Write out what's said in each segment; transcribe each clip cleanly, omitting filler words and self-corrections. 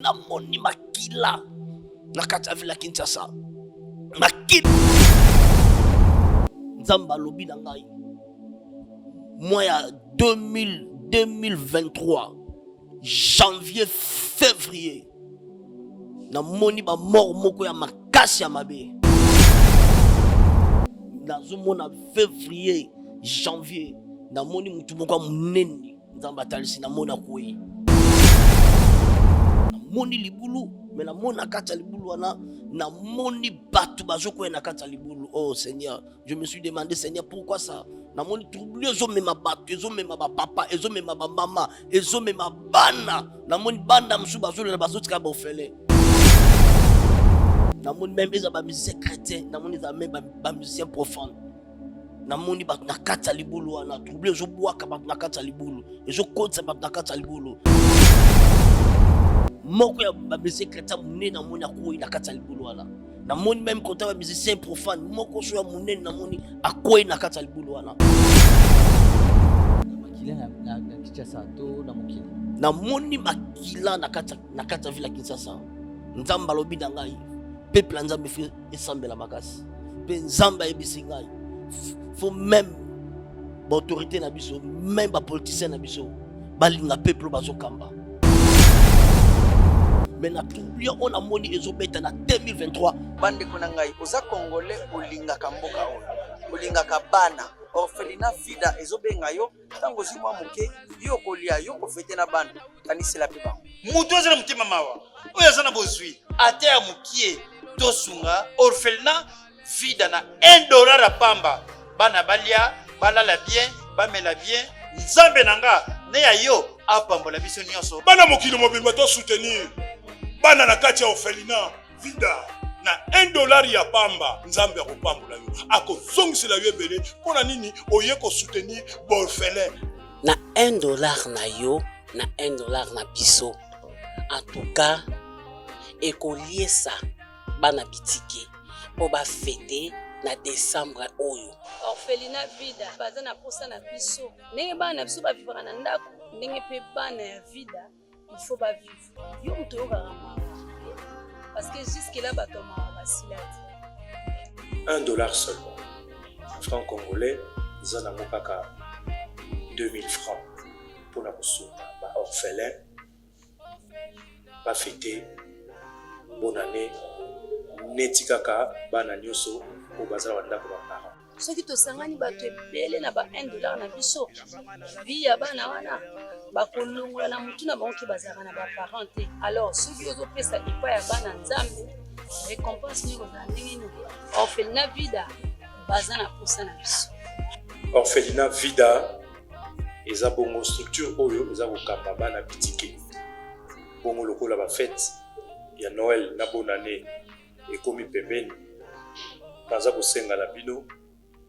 namoni makila na kati ya vila Kinshasa makila nzamba lobi na ngai mois ya 2023 janvier février namoni ba mort moko ya makasi ya mabe nazomona février janvier namoni mutu moko munene nzamba talisi namona koyi namoni libulu mais namona kati ya libulu wana namoni batu bazokoya na kati ya libulu. Oh Seigneur, je me suis demandé Seigneur pourquoi ça namoni trouble ezomema batu ezomema ba papa ezomema ba mama ezomema bana namoni banda musu bazolela bazotika bofele namoni même eza ba musicien chrétien namoni eza même ba musicien profane namoni batu na kati ya libulu wana trouble ezobwaka batu na kati ya libulu ezokotisa batu na kati ya libulu moko ya ba musicien chrétien munene namoni akoyi na kati ya libulu wana namoni même kota ba musicien profane moko so ya munene namoni akoyi na kati ya libulu wana na Kinshasa to na mokili namoni makila na kati ya vila Kinshasa nzamba lobi na ngai peuple nzambe fi esambela makasi pe nzamba yebisi ngai faut même ba autorité na biso même ba politicien na biso balinga peuple bazokamba mais na trouble on a moni ezobeta na 2023 bande kona ngai oza congolais olinga kamboka oyo olinga kabana orphelinat vida ezobenga yo tango zimwa muke yo kolia yo kofete na bande kanisela pe bango mutu azana mutima mawa oyo azana bozwi ate ya mukie tosunga orphelinat vida na $1 a pamba bana balia balala bien bamela bien nzambe nanga ne ya yo apambola biso nyonso bana mokili mobimba to soutenir bana na kati ya orphelinat vida na $1 ya pamba nzambe akopambola yo akozongisela yo ebele mpona nini oye kosoutenir baorphelin na $1 na yo na $1 na biso en tout cas ekoliesa bana bitike po bafete na décembre oyo orphelinat vida baza na posa na biso ndenge bana na biso bavivaka na ndako ndenge mpe bana ya vida il faut bavivre yo moto oyokaka mawa parce que jusque là bato mawa basila te $1 seulement franc congolais eza nango kaka 2000 francs mpona kosunga baorphelin bafete bonne année neti kaka bana nyonso oyo bazala bandako baparent soki tosangani bato ebele na ba $1 na biso vi ya bana wana bakolongola na mutu na bango ke bazalaka na baparent te alors soki ozopesa epai ya bana nzambe récompense nini kozala ndenge nini orphelinat vida baza na posa na biso orphelinat vida eza bongo structure oyo eza kokamba bana bitike bongo lokola bafete ya Noël na bonne année ekomi pembeni baza kosenga na bino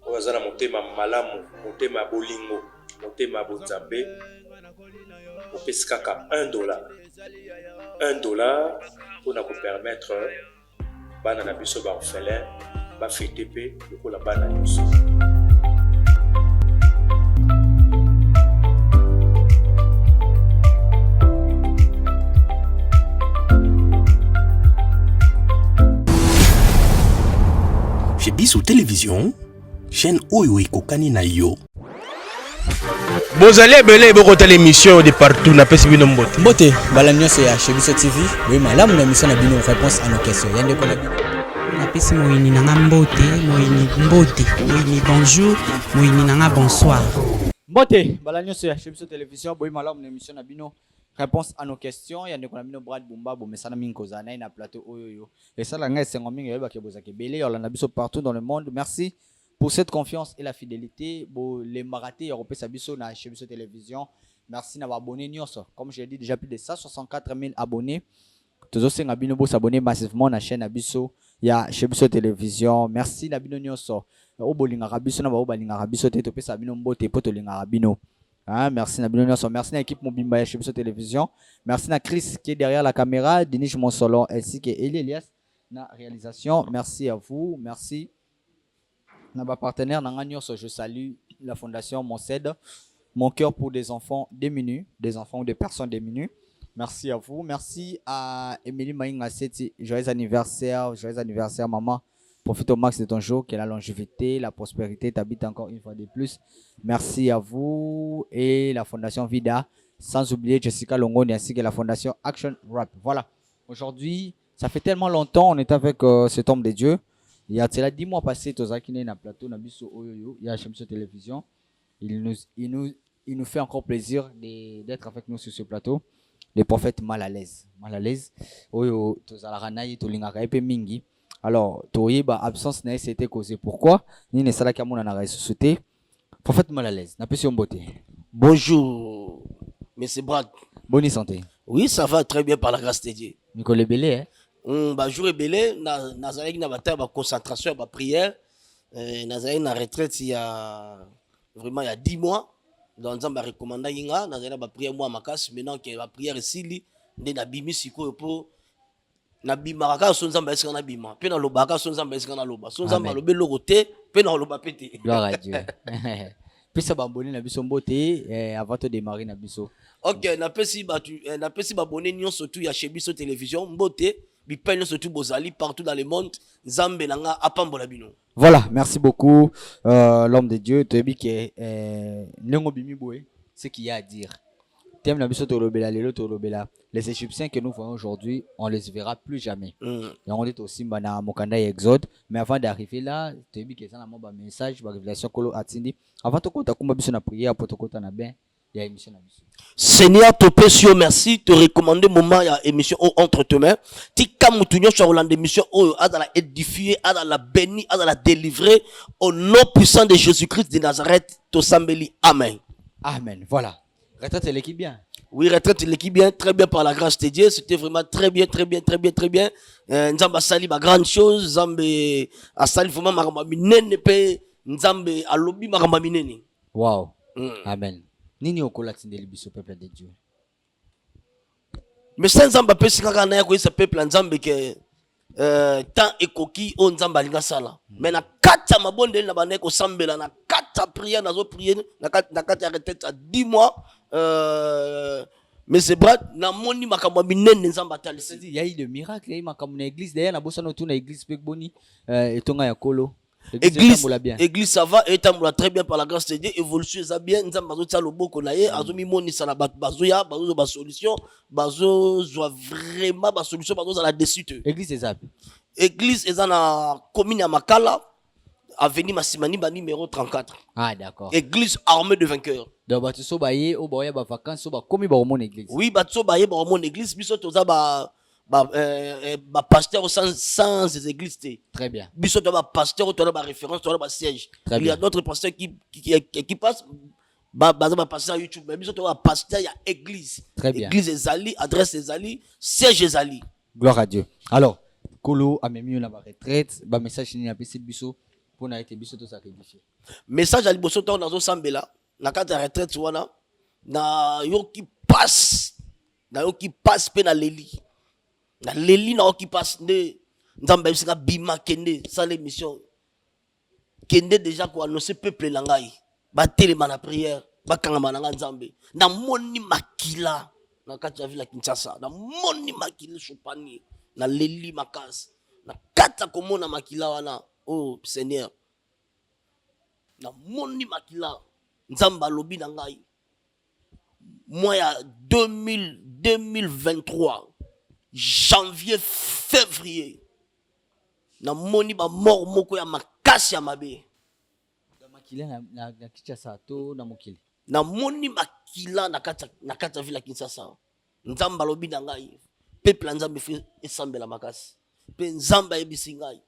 oyo aza na motema malamu motema bolingo motema bonzambe opesi kaka $1 mpona kopermettre bana na biso baorphelin bafete mpe lokola bana nyonso. Chez Biso Télévision, chaîne Oyo Ekokani na yo. Bozali ebele bokota l'émission de partout na pesi bino mbote. Mbote bala nyonso ya chez Biso TV oui malamu na mission na bino réponse à nos questions yande ko na bino na pesi moyini nanga mbote moyini bonjour moyini nanga bonsoir. Mbote bala nyonso ya chez Biso Télévision oui malamu na mission na bino réponse à nos questions yande ko na bino Brad Bumba bomesana minkoza na ina plateau oyo et ça la ngai sengo mingi yeba ke bozake bele yolanda biso partout dans le monde. Merci pour cette confiance et la fidélité. Bon, les marathés européens Sabiso na chez Biso Télévision. Merci d'avoir abonné nyonso. Comme je l'ai dit déjà plus de 164 000 abonnés. Tous ceux qui ont s'abonner massivement à la chaîne Abiso, il y a chez Biso Télévision. Merci Nabino nyonso. O bolinga Rabiso na ba bolinga Rabiso te to pesa bino mbote poto linga Rabino. Hein, merci Nabino nyonso. Merci à l'équipe Mobimba chez Biso Télévision. Merci à Chris qui est derrière la caméra, Denis Monsolon ainsi que Eli Elias na réalisation. Merci à vous. Merci. Naba partenaire je salue la fondation Monsed, mon cœur pour des enfants démunis, des enfants ou des personnes démunies. Merci à vous. Merci à Émilie Maïnga Seti. Joyeux anniversaire, maman. Profite au max de ton jour, que la longévité, la prospérité t'habite encore une fois de plus. Merci à vous et la Fondation Vida. Sans oublier Jessica Longoni ainsi que la Fondation Action Rap. Voilà. Aujourd'hui, ça fait tellement longtemps, on est avec cet homme de Dieu. Il y a 10 mois passés, Tozakine na plateau, na biso oyoyo, il y a HMC Télévision. Il nous fait encore plaisir d'être avec nous sur ce plateau. Le prophète mal à l'aise. Oyo Tozalaranayi Tolingaka epe mingi. Alors, Toyeba absence n'a été causée. Pourquoi? Ni ne sala kamona na ressuscité. Prophète mal à l'aise. N'a pas si on beauté. Bonjour, Monsieur Brad. Bonne santé. Oui, ça va très bien par la grâce de Dieu. Nicolas Belé, hein? Jour belé, Nazareth na bataille, concentration, prière. Nazareth na retraite il y a 10 mois. Dans un recommandé Yinga, Nazareth na prière moi makas. Maintenant que la prière ici, de na bimi siko po na bimaraka sonzamba eska na bima. Pe na lobaka sonzamba eska na loba. Sonzamba lobe logote, pe na loba pété. Gloire à Dieu. Puis ça bamboni na biso mbote avant de démarrer na biso. Ok, na pesi babone nyon surtout ya chez biso télévision mbote. Bipenyo surtout bozali partout dans le monde. Zambe nanga apambola bino. Voilà, merci beaucoup l'homme de Dieu. Toyebi ke nengo bimi boé, ce qu'il y a à dire. Thème na biso tolobela lelo tolobela. Les Égyptiens que nous voyons aujourd'hui, on les verra plus jamais. Et on est aussi na mokanda Exode, mais avant d'arriver là, toyebi ke ça na mo ba message, ba révélation kolo atindi. Avant to kota kumba biso na prière pour to kota na ben. Il y a émission na biso. Seigneur, te précieux merci, te recommander moment ya émission entre tes mains. Tika mutunyo sur Hollande émission à la édifier, à la bénir, à la délivrer au nom puissant de Jésus-Christ de Nazareth. To sambeli. Amen. Amen. Voilà. Retraite l'équipe bien. Oui, retraite l'équipe bien, très bien par la grâce de Dieu. C'était vraiment très bien. Nzamba sali ba grande chose, Nzambe asali vraiment makamba minene pe Nzambe alobi makamba minene. Wow. Amen. Nini okola tindeli biso peuple de Dieu. Mais sans Nzamba pe sikaka na yako isa peuple Nzambe ke tant ekoki o Nzamba linga sala. Mais na kata mabonde na bana ko sambela na kata prière nazo prier na kata retraite à 10 mois mais c'est Brad na moni makambo minene Nzamba talisi. Il y a eu le miracle, il y a eu makambo na église d'ailleurs na bossa no tuna église pek boni etonga ya kolo. Église ça va et tambola très bien par la grâce de Dieu, évolution ça bien, Nzamba zo tsa loboko na ye, azomi moni ça na bazoya, bazo ba solution, bazo zo vraiment ba solution, bazo za la dessus. Église ezap. Église eza na commune ya Makala, avenue Massimani ba numéro 34. Ah d'accord. Église armée de vainqueurs. Donc batu so baye o boya ba vacances so ba komi ba mon église. Oui, batu so baye ba mon église, biso toza ba pasteur sans églises. Très bien. Biso to ba pasteur, to ba référence, to ba siège. Il y a d'autres pasteurs qui passent ba pasteur YouTube, mais biso to ba pasteur ya église. Très bien. Église ezali, adresse ezali, siège ezali. Gloire à Dieu. Alors, Kolo a même eu la retraite, ba message ni apesi biso pour na été biso to sacrifier. Message à liboso to nazo sambela, na kata retraite wana na yo qui passe pe na leli. Na leli na qui passe ne Nzamba bisika bima kende ça l'émission kende déjà ko annoncer peuple na ngai ba telema na prière ba kangama na Nzambe na moni makila na kati ya ville Kinshasa na moni makila chopani na leli makasi na kata komona makila wana oh Seigneur na moni makila Nzamba lobi na ngai moi ya 2023 janvier février na moni ba mort moko ya makasi ya mabe makila na Kinshasa to na mokili na moni makila na kata ville Kinshasa Nzamba lobi na ngai peuple Nzambe fait esambela makasi pe Nzamba ebisi ngai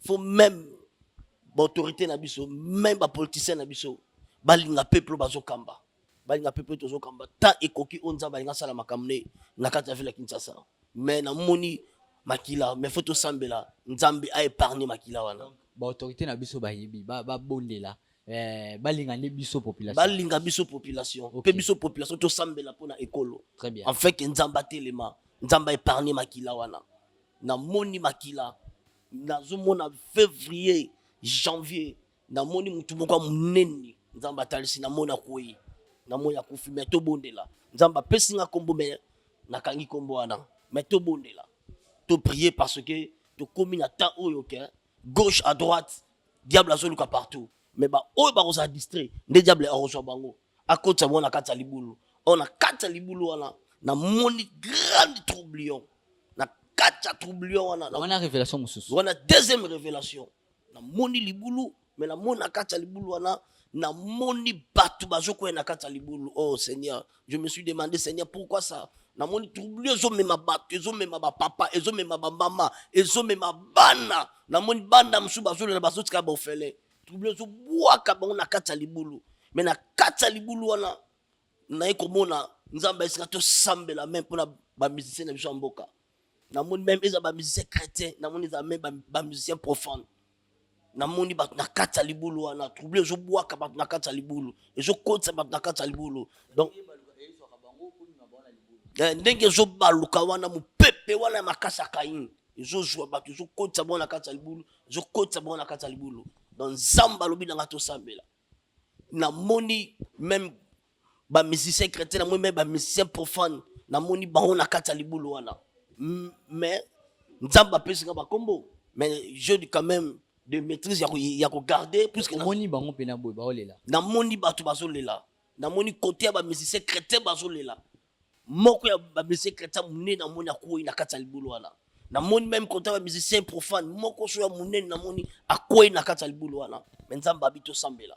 faut même autorité na biso même ba politicien na biso balinga peuple bazokamba balinga peuple tozokamba ta ekoki onza balinga sala makamne na kati ya ville Kinshasa mais na moni makila mais faut to sambela Nzambe a épargné makila wana ba autorité na biso ba yebi ba bondela balinga ne biso population balinga biso population pe biso population to sambela pona ekolo. Très bien. En fait que Nzamba telema Nzamba épargné makila wana na moni makila na zomona février janvier na moni mutu moko munene Nzamba talisi na mona koyi na moni akufi mais to bondela Nzamba pesinga kombo mais nakangi kombo wana mais to bondela to prier parce que to komi na temps oyo ke gauche à droite diable azoluka partout mais ba oyo ba koza distrait nde diable aroswa bango akotsa bona kata libulu on a kata libulu wana na moni grande troublion na kata troublion wana wana révélation mususu wana deuxième révélation na moni libulu mais na moni na kata libulu wana na moni batu bazoko na kata libulu. Oh Seigneur, je me suis demandé Seigneur pourquoi ça na moni troublion ezo mema batu ezo mema ba papa ezo mema ba mama ezo mema bana na moni banda musu bazolo na bazotika ba ofele troublion ezo bwaka bango na kata libulu mais na kata libulu wana na ekomona nzamba esika to sambela même pour ba musicien na biso mboka na moni même eza ba musicien chrétien na moni za même ba musicien profane na moni ba na kata libulu wana trouble ezo bwaka ba na kata libulu ezo kotsa ba na kata libulu donc ndenge ezo baluka wana mupepe wana makasa kain ezo jwa ba ezo kotsa ba na kata libulu ezo kotsa ba na kata libulu donc zamba lobi na ngato sambela na moni même ba musicien chrétien na moni même ba musicien profane na moni ba na kata libulu wana mais nzamba pesi ba kombo mais je dis quand même de maîtrise ya ko garder puisque moni bango pena boy ba olela na moni batu bazolela na moni côté ba musicien chrétien bazolela moko ya ba musicien chrétien munene na moni akoyi na kata libulu wana na moni même côté ba musicien profane moko so ya munene na moni akoyi na kata libulu wana mais nzamba bito sambela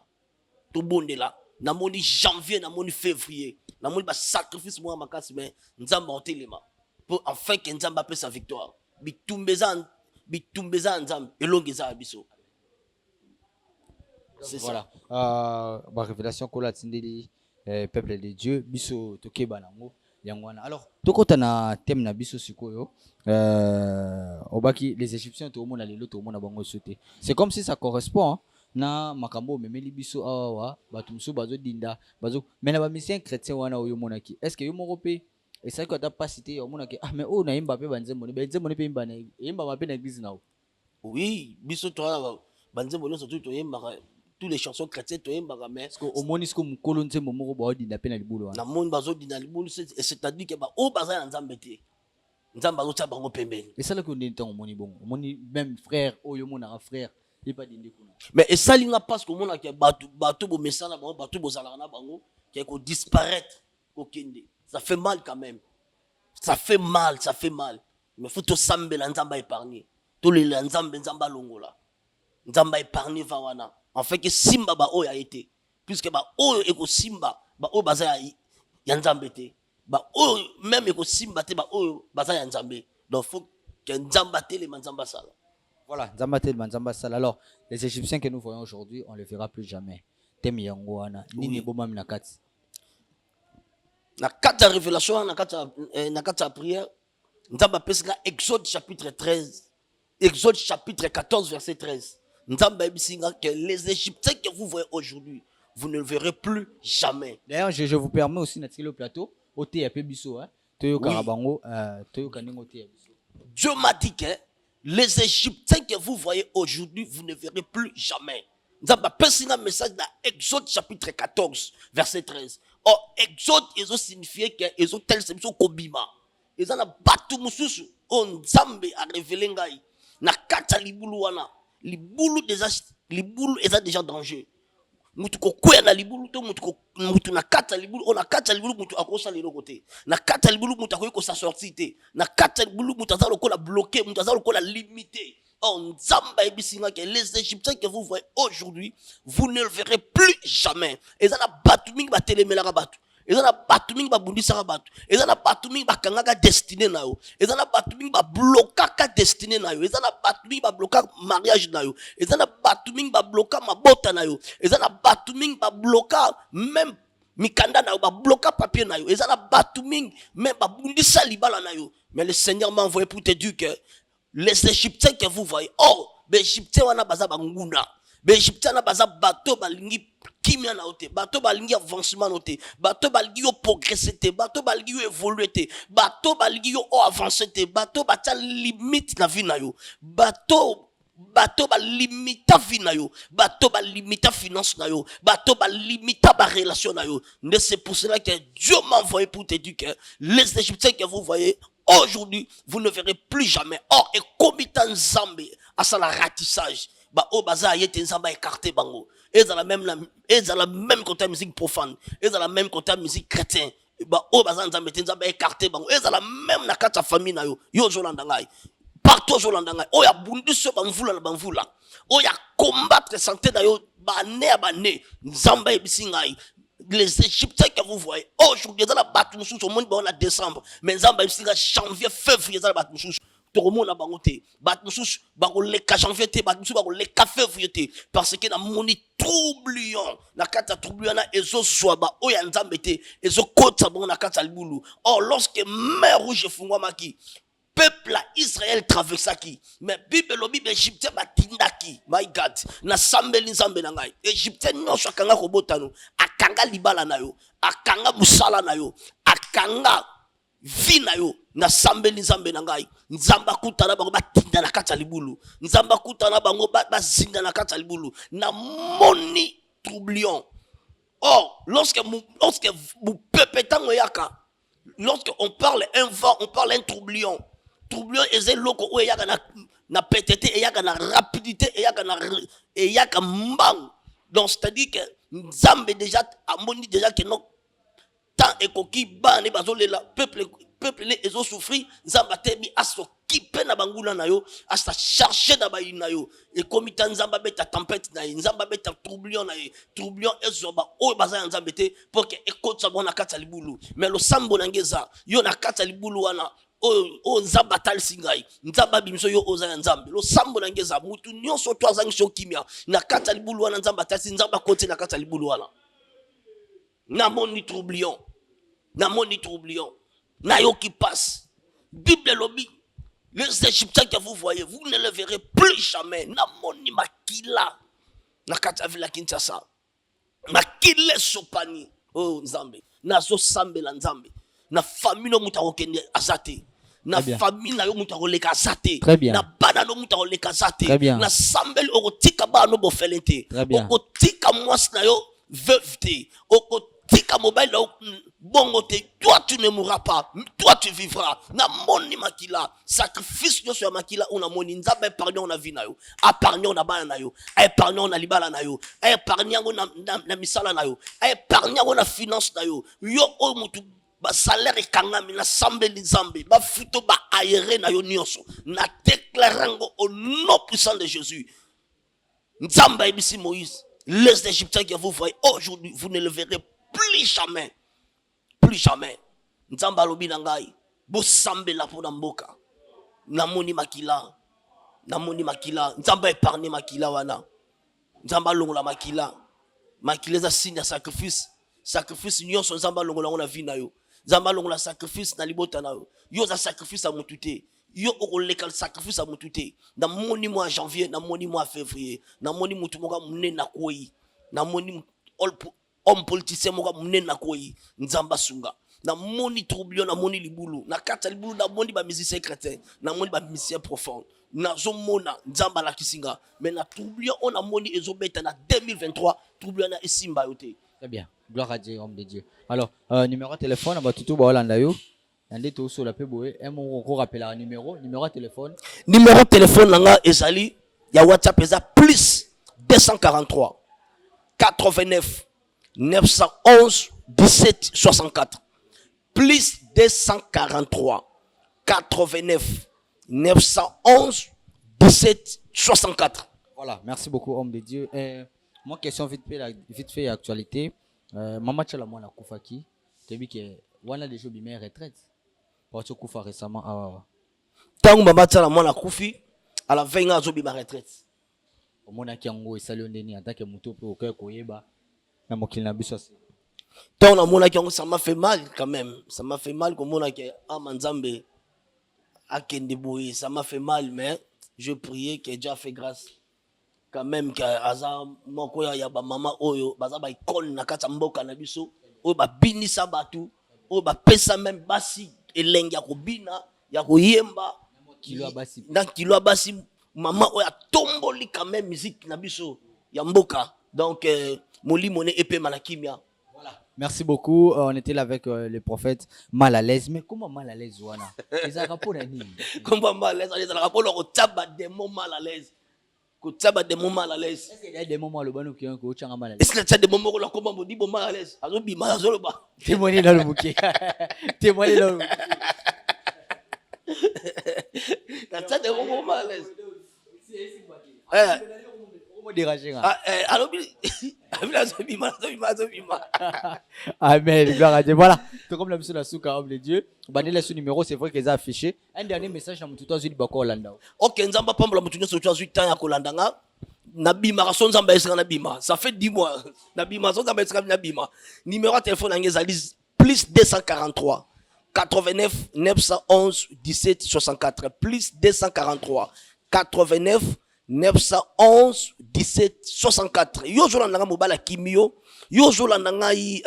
to bondela na moni janvier na moni février na moni ba sacrifice mo makasi mais nzamba otelema pour enfin que nzamba peut sa victoire bitumbeza nzambe elongeza biso. Voilà ba révélation ko la tindeli peuple de Dieu biso tokeba nango yangwana. Alors tokota na thème na biso sikoyo obaki les Égyptiens to mona lelo to mona bango sauté. C'est comme si ça correspond hein, na makambo memeli biso awa batu muso bazo dinda bazo mena ba misien chrétien wana oyo monaki. Est-ce que yo morope et ça quand t'as pas cité on a que ah mais oh na imba pe banze moni pe imba na imba ma pe na église na oui biso to banze moni surtout to imba tous les chansons chrétiennes to imba mais parce que au moni sko mukolo nze momoko ba odi na pe na libulu na moni bazo di na libulu c'est-à-dire que ba o baza na nzambe te nzamba zo tsa bango pembeni et ça là que on est en moni bon moni même frère oyo mona frère il pas dindi kuna mais et ça linga parce que mona ke bato bo mesana bango bato bo zalaka na bango ke ko disparaître au kende. Ça fait mal quand même. Ça fait mal. Mais faut te sambela nzamba épargner. Tous les nzamba longola. Nzamba épargner vawana. En fait que simba ba o ya été. Puisque ba o eko simba, ba o baza ya nzambe te. Ba o même eko simba te ba o baza ya nzambe. Donc faut que nzamba te le nzamba sala. Voilà, nzamba te le nzamba sala. Alors, les Égyptiens que nous voyons aujourd'hui, on les verra plus jamais. Temi yango wana. Nini bomam na kati. Na kata révélation na kata prière nzamba pesika Exode chapitre 13 Exode chapitre 14 verset 13 nzamba bisinga que les Égyptiens que vous voyez aujourd'hui vous ne le verrez plus jamais. D'ailleurs je vous permets aussi d'être le plateau oté ya biso hein toyo karabango toyo kaningo oté ya biso. Dieu m'a dit que les Égyptiens que vous voyez aujourd'hui vous ne verrez plus jamais. Nzamba pesika message dans Exode chapitre 14 verset 13. Or, Exode, ils ont signifié qu'ils ont tel semso kobima. Ils ont batu mususu. On Nzambe a révélé ngai. Na kata libulu wana. Libulu est déjà danger. Mutu ko kwea na libulu to mutu na kata libulu. On a kata libulu mutu akosa lelo côté. Na kata libulu mutu akoyeko sa sortie te. Na kata libulu mutu azalo ko la bloquer, mutu azalo ko la limiter. Oh, Nzamba ebisinga que les Égyptiens que vous voyez aujourd'hui, vous ne le verrez plus jamais. Et ça na batu mingi ba telemelaka batu. Et ça na batu mingi ba bundisaka batu. Et ça na batu mingi ba kangaka destiné na yo. Et ça na batu mingi ba blokaka destiné na yo. Et ça na batu mingi ba blokaka mariage na yo. Et ça na batu mingi ba blokaka mabota na yo. Et ça na batu mingi ba blokaka même mikanda na yo ba bloka papier na yo. Et ça na batu mingi même ba bundisa libala na yo. Mais le Seigneur m'a envoyé pour te dire que les Égyptiens que vous voyez, oh, les Égyptiens wana baza banguna, les Égyptiens wana baza bateau balingi kimia na ote, bateau balingi avancement ote, bateau balingi yo progresser te, bateau balingi yo évoluer te, bateau balingi yo avancer te, bateau batia limite na vie na yo, bateau bato ba limita vie na yo, bato ba limita finance na yo, bato ba limita ba relation na yo. C'est pour cela que Dieu m'a envoyé pour te dire que les Égyptiens que vous voyez aujourd'hui, vous ne verrez plus jamais. Or, et comme étant Zambé, à ça la ratissage, bah au bazar y était Zamba écarté bango. Et dans la même côté musique profane, et dans la même côté musique chrétien. Bah au bazar Zamba écarté bango. Et dans la même nakata famille na yo, yo jolandangai. Partout jolandangai. Oh ya bundu so banvula na banvula. Oh ya combattre santé na yo bané à bané. Zamba ebisingai. Les Égyptiens que vous voyez aujourd'hui, dans la bataille au monde en décembre, mais Zamba ebisingai janvier, février dans la bataille. Tout le monde a bangoté. Batmoussous, le cas janvier, batmoussous, le cas février, parce que dans mon troublion, la carte troublion, ezo soaba, oyanzambete, ezo kota bon la carte alboulou. Or, lorsque mer rouge fungwamaki, peuple à Israël traversa qui, mais Bible égyptien batindaki, my God, na sambeli nzambe na ngai, égyptien nyonso akanga robotano, akanga libala na yo, akanga musala na yo, akanga vi na yo, na sambeli nzambe na ngai, nzamba kutana bango batinda na kati ya libulu, nzamba kutana bango bazinda na kati ya libulu, na moni troublion. Or, lorsque vous peuple tango yaka, lorsque on parle un vent, on parle un troublion. Troublion est loko où yaka na pétété, et yaka na rapidité, et yaka mbang. Donc, c'est-à-dire que nzambe déjà, amoni déjà que non, tant et koki ba ne bazole la peuple les ezo souffrir nzamba temi aso kipe na bangula na yo asa chercher na ba na yo et comme tant nzamba beta tempête na nzamba beta troublion na troublion ezo ba o baza nzamba te pour que ekotsa bona kata libulu mais le sambo na ngeza yo na kata libulu wana o nzamba tal singai nzamba bimso yo oza nzambe lo sambo na ngeza mutu nyonso to azangi so kimia na kata libulu wana nzamba tal nzamba kote na kata libulu wana na moni troublion. Na moni troublion. Na yo qui passe. Bible lobby. Les Égyptiens que vous voyez, vous ne les verrez plus jamais. Na moni makila. Na kata vila Kinshasa. Makile sopani. Oh Nzambe. Na so sambe la Nzambe. Na famille no muta okende azate. Na famille na yo muta oleka azate. Na bana no muta oleka azate. Na sambel okotika ba no bofelente. Okotika mwasi na yo veuveté. Tika mobile bongote, toi tu ne mourras pas, toi tu vivras. Na moni makila, sacrifice yo sur makila on a moni nzaba épargnant na vie na yo, épargnant na bana na yo, épargnant na libala na yo, épargnant na misala na yo, épargnant na finance na yo. Yo o mutu ba salaire kangami na sambe nzambe, ba futo ba aéré na yo nyonso. Na déclarango au nom puissant de Jésus. Nzamba ebisi Moïse, les Égyptiens que vous voyez aujourd'hui, vous ne le verrez plus jamais. Plus jamais. Nzamba lobi nangai. Bo sambe la po mboka. Namoni makila. Namoni makila. Nzamba épargne makila wana. Nzamba longola makila. Makila za signe sacrifice. Sacrifice nyonso nzamba longola ngona vie na yo. Nzamba longola sacrifice na libota na yo. Yo za sacrifice a mutute. Yo okoleka sacrifice a mutute. Na moni mois janvier, na moni mois février. Na moni mutu moka mune na koi. Na moni homme politicien moka mune na koi nzamba sunga na moni troublion na moni libulu na kata libulu na moni ba musicien chrétien na moni ba musicien profond na zomona nzamba la kisinga mais na troublion on a moni ezobeta na 2023 troublion na esimba yote. Très bien, gloire à Dieu, homme de Dieu. Alors numéro de téléphone ba tutu ba Holanda yo yande to so la pe boye emo ko rappela numéro de téléphone nanga ezali ya WhatsApp eza plus 243 89 911 17 64 plus 243 89 911 17 64. Voilà, merci beaucoup homme de Dieu. Moi question vite fait actualité. Maman tchala mwana kufaki. Tebi ke wana déjà bi mère retraite. Parce que kufa récemment ah. Tant maman tchala mwana kufi à la 20 ans zo bi ma retraite. Omona kiango esalio ndeni atake muto pe okoye koyeba. Ça m'a fait mal quand même. Ça m'a fait mal comme on a Manzambe à Kendeboui. Ça m'a fait mal, mais je priais que Dieu a fait grâce. Quand même, que Aza, moko ya ba mama oyo, baza ba ikol na kata mboka na biso, o ba binisa batu, o ba pesa même basi elengi ya kobina, ya koyemba, kilo basi. Na kilo basi maman oyo atomboli quand même musique na biso ya mboka. Donc molimo ne epé malakimia. Merci beaucoup. On était là avec le prophète mal à l'aise. Mais comment mal à l'aise, Wana? Comment mal à l'aise? Les rapports au taba des mots mal à l'aise. Au taba des mots mal à l'aise. Est-ce qu'il y a des moments où le qui ont mal à l'aise? Est-ce qu'il y a des moments où la comment on dit bon mal à l'aise? Alors bi mal à l'aise ba. Témoignez dans le bouquet. Témoignez dans le bouquet. T'as des moments mal à l'aise. Amen, gloire à Dieu. Voilà, tout comme la mission de la souka, homme de Dieu. Bandez ce numéro, c'est vrai qu'ils ont affiché. Un dernier message dans tout azui bako Hollanda. Ok, nzamba pamba mutunya so tu azui tanya kolandanga. Nabima rason nzamba esika nabima. Ça fait 10 mois. Nabima rason nzamba esika nabima. Numéro de téléphone ngezali plus 243 89 911 17 64 plus 243 89 911 17 64. Yo jolanda nga mobala kimio, yo jolanda ngai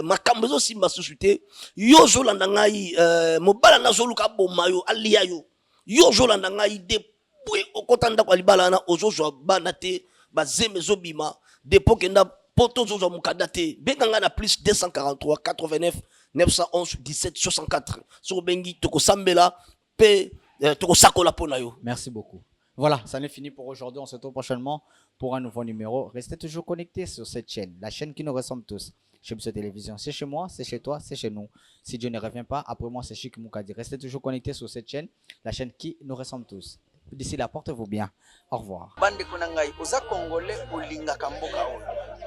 makambo zo simba susute, yo jolanda ngai mobala na zoluka bomayo alia yo. Yo jolanda ngai depuis okotanda kwa libala na ozozo bana te bazeme zo bima depuis kenda poto zo mukada te. Benga nga na plus 243 89 911 17 64. So bengi toko sambela pe toko sakola pona yo. Merci beaucoup. Voilà, ça n'est fini pour aujourd'hui. On se retrouve prochainement pour un nouveau numéro. Restez toujours connectés sur cette chaîne, la chaîne qui nous ressemble tous. Chez Bisso Télévision, c'est chez moi, c'est chez toi, c'est chez nous. Si Dieu ne revient pas, après moi, c'est Chic Moukadi. Restez toujours connectés sur cette chaîne, la chaîne qui nous ressemble tous. D'ici là, portez-vous bien. Au revoir. Bande kunangai, oza Congolais, olinga kamboka oyo.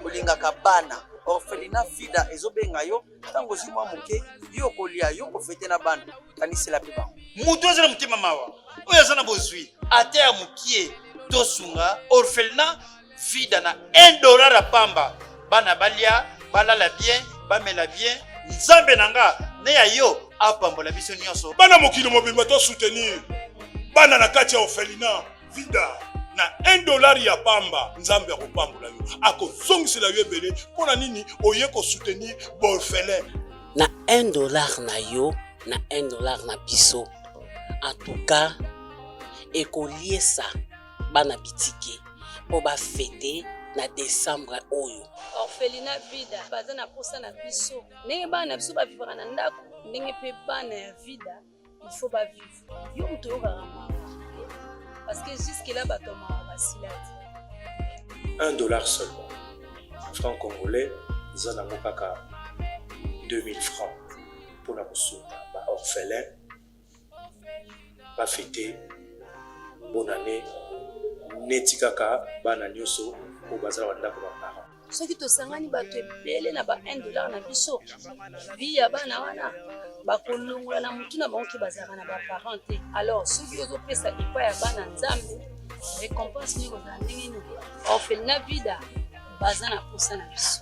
Olinga kabana. Orphelina vida ezobenga yo tango zimwa muke yo kolia yo kofete na bana kanisela pe ba mutu azana mutima mawa oyo azana bozwi ate ya mukie tosunga orphelina vida na $1 apamba bana balia balala bien bamela bien nzambe nanga ne ya yo apambola biso nyonso bana mokili mobimba to soutenir bana na kati ya orphelina vida na $1 ya pamba nzambe akopambola yo akozongisela yo ebele mpona nini oye kosoutenir borphelin na $1 na yo na $1 na biso en tout cas ekoliesa bana bitike po bafete na décembre oyo orphelina vida baza na posa na biso ndenge bana na biso bavivaka na ndako ndenge mpe bana ya vida il faut bavivre yo moto oyokaka parce que jusque-là, $1 seulement. Franc congolais, ils en ont pas 2000 francs pour la ressource. Orphelin, pas fêter, bonne année, netikaka, bananyoso, au bazar wanda comme parents. Ce qui te sangani bato ebele na ba $1 na biso. Vie ya bana wana. Bakolongola na mutu na bango ki bazaka na ba parents te. Alors soki ozopesa epa ya bana nzambe récompense ni kozala ndenge nini orphelina vida baza na posa na biso.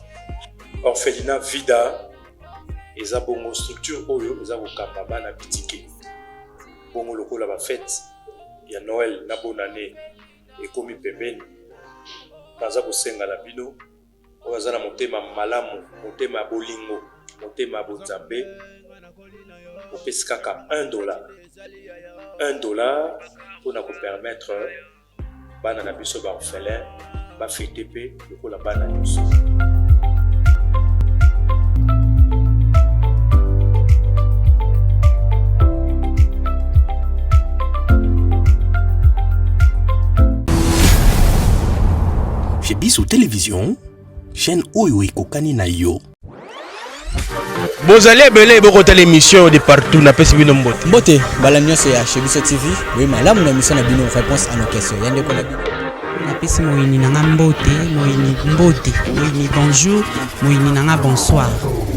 Orphelina vida eza bongo structure oyo eza kokamba bana bitike bongo lokola ba fête ya Noël na bonne année ekomi pembeni baza kosenga na bino oyo aza na motema malamu motema bolingo motema bonzambe opesi kaka $1 pour nous permettre bana na biso ba orphelin ba fêter pe lokola bana nyonso. Chez Bisso Télévision, chaîne oyo ekokani na yo. Bozali ebele bokota l'émission de partout na pesi bino mbote. Mbote bala nyonso ya chez Bisso TV. Oui, malamu na mission na bino réponse à nos questions. Yande ko na bino. Na pesi moyini nanga mbote, moyini bonjour, moyini nanga bonsoir.